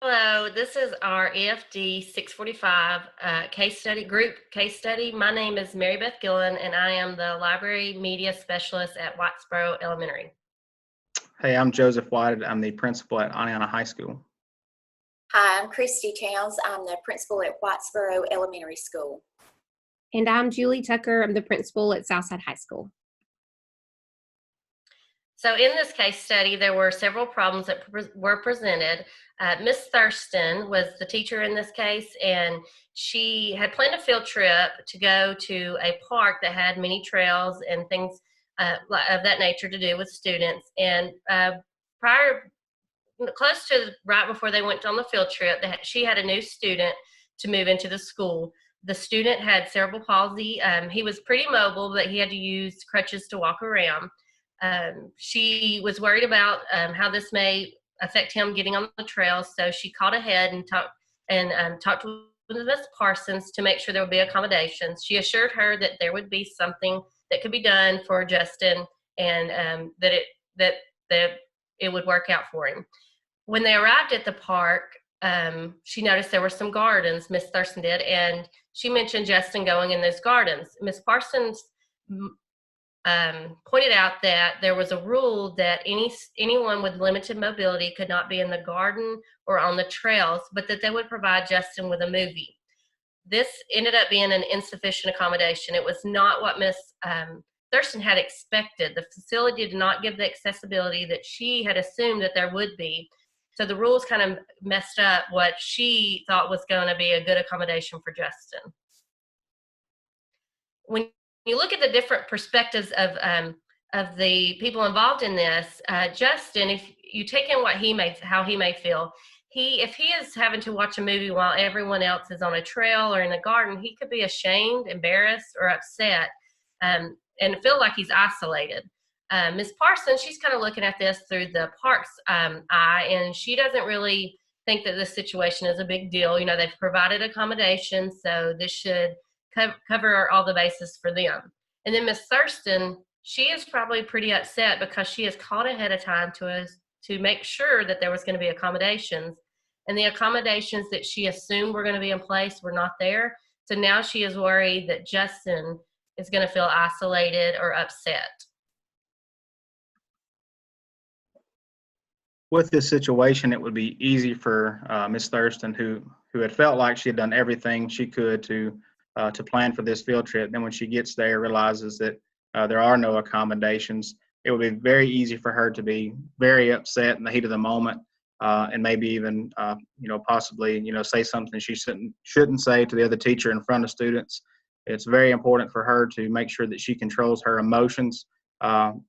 Hello, this is our EFD 645 group case study. My name is Mary Beth Gillen, and I am the Library Media Specialist at Whitesboro Elementary. Hey, I'm Joseph White. I'm the principal at Anaylsis High School. Hi, I'm Christy Towns. I'm the principal at Whitesboro Elementary School. And I'm Julie Tucker. I'm the principal at Southside High School. So in this case study, there were several problems that were presented. Miss Thurston was the teacher in this case, and she had planned a field trip to go to a park that had many trails and things of that nature to do with students. And close to right before they went on the field trip, she had a new student to move into the school. The student had cerebral palsy. He was pretty mobile, but he had to use crutches to walk around. She was worried about how this may affect him getting on the trail, so she called ahead and talked with Ms. Parsons to make sure there would be accommodations. She assured her that there would be something that could be done for Justin, and that it would work out for him. When they arrived at the park, she noticed there were some gardens, Miss Thurston did, and she mentioned Justin going in those gardens. Miss Parsons pointed out that there was a rule that anyone with limited mobility could not be in the garden or on the trails, but that they would provide Justin with a movie. This ended up being an insufficient accommodation. It was not what Miss Thurston had expected. The facility did not give the accessibility that she had assumed that there would be. So the rules kind of messed up what she thought was going to be a good accommodation for Justin. When you look at the different perspectives of the people involved in this, Justin, if you take in how he may feel, if he is having to watch a movie while everyone else is on a trail or in a garden, he could be ashamed, embarrassed, or upset, and feel like he's isolated. Ms. Parsons, she's kind of looking at this through the park's eye, and she doesn't really think that this situation is a big deal. You know, they've provided accommodations, so this should cover all the bases for them. And then Miss Thurston, she is probably pretty upset because she has called ahead of time to make sure that there was going to be accommodations, and the accommodations that she assumed were going to be in place were not there. So now she is worried that Justin is going to feel isolated or upset. With this situation, it would be easy for Miss Thurston, who had felt like she had done everything she could to plan for this field trip. Then when she gets there, realizes that there are no accommodations, it would be very easy for her to be very upset in the heat of the moment, and maybe even possibly say something she shouldn't say to the other teacher in front of students. It's very important for her to make sure that she controls her emotions, and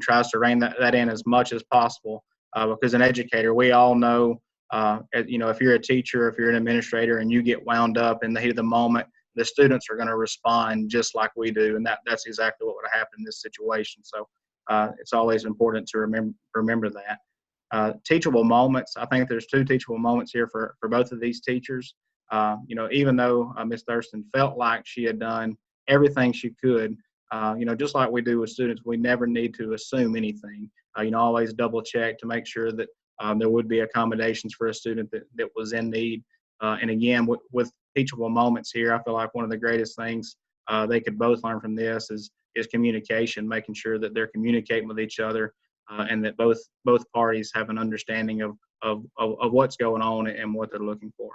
tries to rein that in as much as possible. Because an educator, we all know, if you're a teacher, if you're an administrator, and you get wound up in the heat of the moment, the students are going to respond just like we do, and that's exactly what would happen in this situation. So it's always important to remember that. Teachable moments, I think there's two teachable moments here for both of these teachers. Even though Ms. Thurston felt like she had done everything she could, just like we do with students, we never need to assume anything. Always double check to make sure that there would be accommodations for a student that was in need. And again, with teachable moments here, I feel like one of the greatest things they could both learn from this is communication, making sure that they're communicating with each other, and that both parties have an understanding of what's going on and what they're looking for.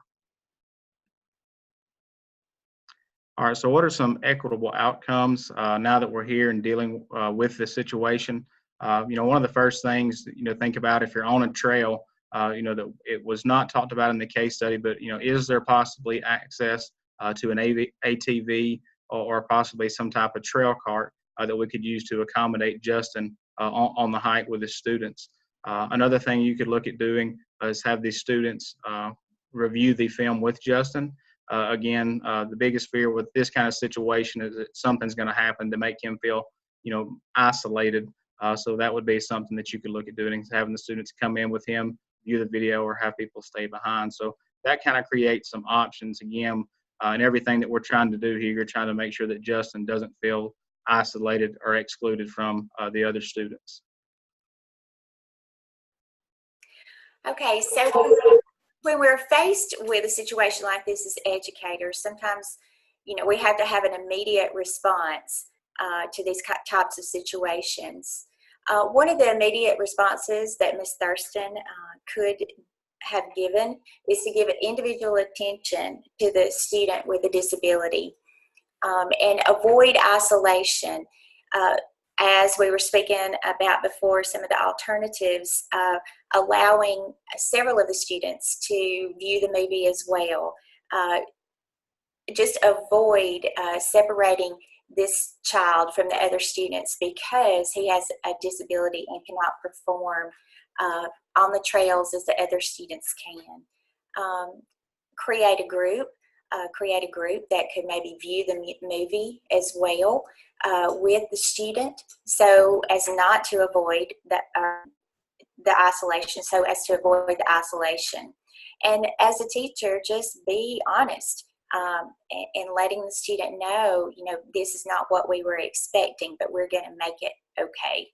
All right, so what are some equitable outcomes now that we're here and dealing with this situation? One of the first things, think about if you're on a trail, that it was not talked about in the case study, but, is there possibly access to an ATV or possibly some type of trail cart that we could use to accommodate Justin on the hike with his students? Another thing you could look at doing is have these students review the film with Justin. Again, the biggest fear with this kind of situation is that something's going to happen to make him feel, isolated. So that would be something that you could look at doing, having the students come in with him, view the video, or have people stay behind. So that kind of creates some options again. And everything that we're trying to do here, you're trying to make sure that Justin doesn't feel isolated or excluded from the other students. Okay, so when we're faced with a situation like this as educators, sometimes, we have to have an immediate response to these types of situations. One of the immediate responses that Ms. Thurston could have given is to give individual attention to the student with a disability and avoid isolation. As we were speaking about before, some of the alternatives, allowing several of the students to view the movie as well. Just avoid separating this child from the other students because he has a disability and cannot perform on the trails as the other students can. Create a group that could maybe view the movie as well with the student, so as not to avoid the isolation, And as a teacher, just be honest and letting the student know, this is not what we were expecting, but we're going to make it okay.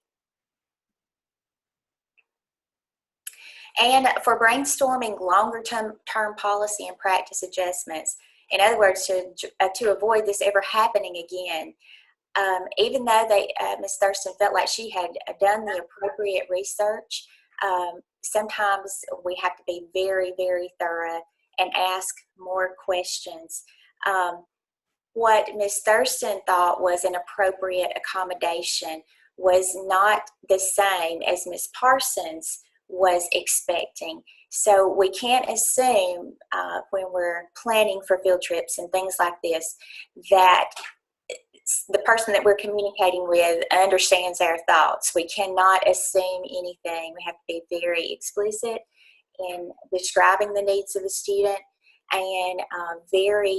And for brainstorming longer term policy and practice adjustments, in other words, to avoid this ever happening again, even though Ms. Thurston felt like she had done the appropriate research, sometimes we have to be very, very thorough and ask more questions. What Ms. Thurston thought was an appropriate accommodation was not the same as Ms. Parsons was expecting. So we can't assume when we're planning for field trips and things like this that the person that we're communicating with understands our thoughts. We cannot assume anything. We have to be very explicit in describing the needs of the student and very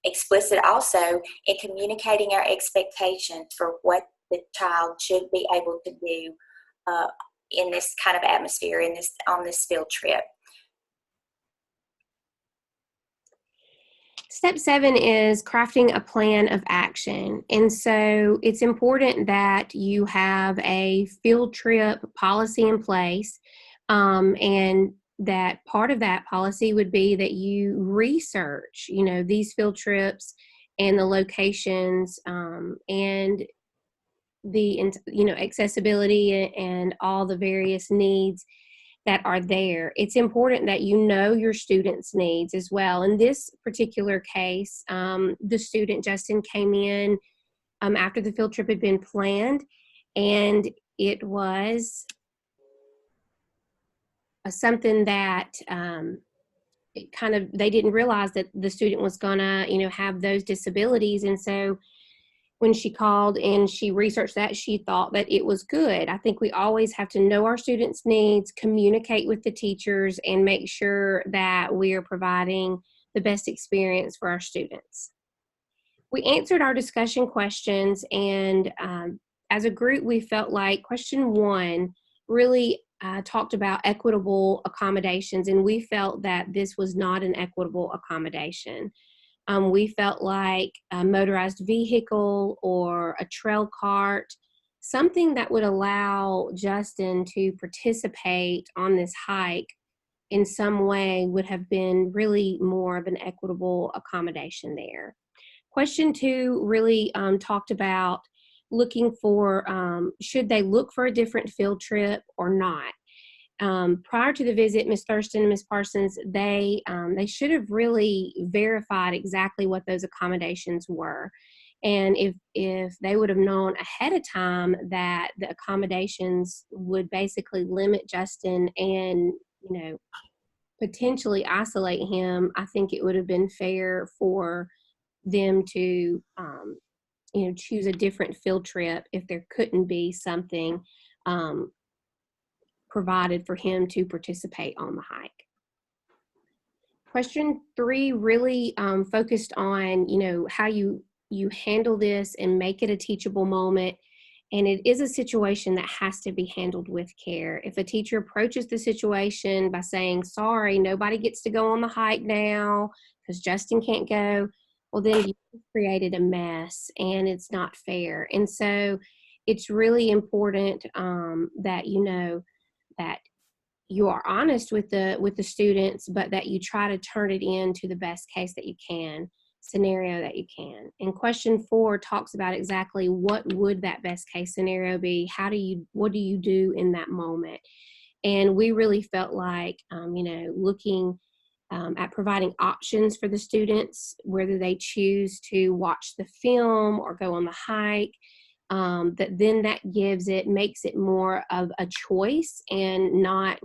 explicit also in communicating our expectations for what the child should be able to do in this kind of atmosphere, on this field trip. Step 7 is crafting a plan of action. And so it's important that you have a field trip policy in place, and that part of that policy would be that you research, these field trips and the locations, and the, accessibility and all the various needs that are there. It's important that you know your students' needs as well. In this particular case, the student, Justin, came in after the field trip had been planned, and it was something that they didn't realize that the student was gonna, have those disabilities. And so when she called and she researched that, she thought that it was good. I think we always have to know our students' needs, communicate with the teachers, and make sure that we are providing the best experience for our students. We answered our discussion questions, and as a group, we felt like question 1 really talked about equitable accommodations, and we felt that this was not an equitable accommodation. We felt like a motorized vehicle or a trail cart, something that would allow Justin to participate on this hike in some way would have been really more of an equitable accommodation there. Question 2 really talked about looking for, should they look for a different field trip or not? Prior to the visit, Ms. Thurston and Ms. Parsons, they should have really verified exactly what those accommodations were. And if they would have known ahead of time that the accommodations would basically limit Justin and, potentially isolate him, I think it would have been fair for them to, choose a different field trip if there couldn't be something provided for him to participate on the hike. Question 3 really focused on, how you handle this and make it a teachable moment. And it is a situation that has to be handled with care. If a teacher approaches the situation by saying, sorry, nobody gets to go on the hike now because Justin can't go, well, then you created a mess and it's not fair. And so it's really important that that you are honest with the students, but that you try to turn it into the best case that you can, scenario that you can. And question 4 talks about exactly what would that best case scenario be. What do you do in that moment? And we really felt like, looking at providing options for the students, whether they choose to watch the film or go on the hike, that makes it more of a choice and not,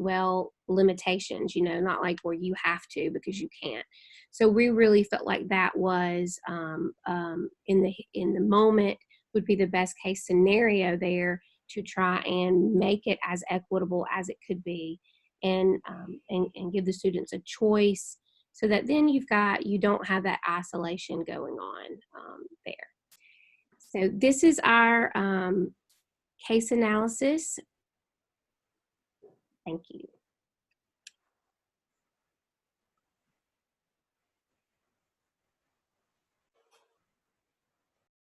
limitations, not like where you have to because you can't. So we really felt like that was in the moment would be the best case scenario there, to try and make it as equitable as it could be, and give the students a choice, so that then you don't have that isolation going on there. So this is our case analysis. Thank you.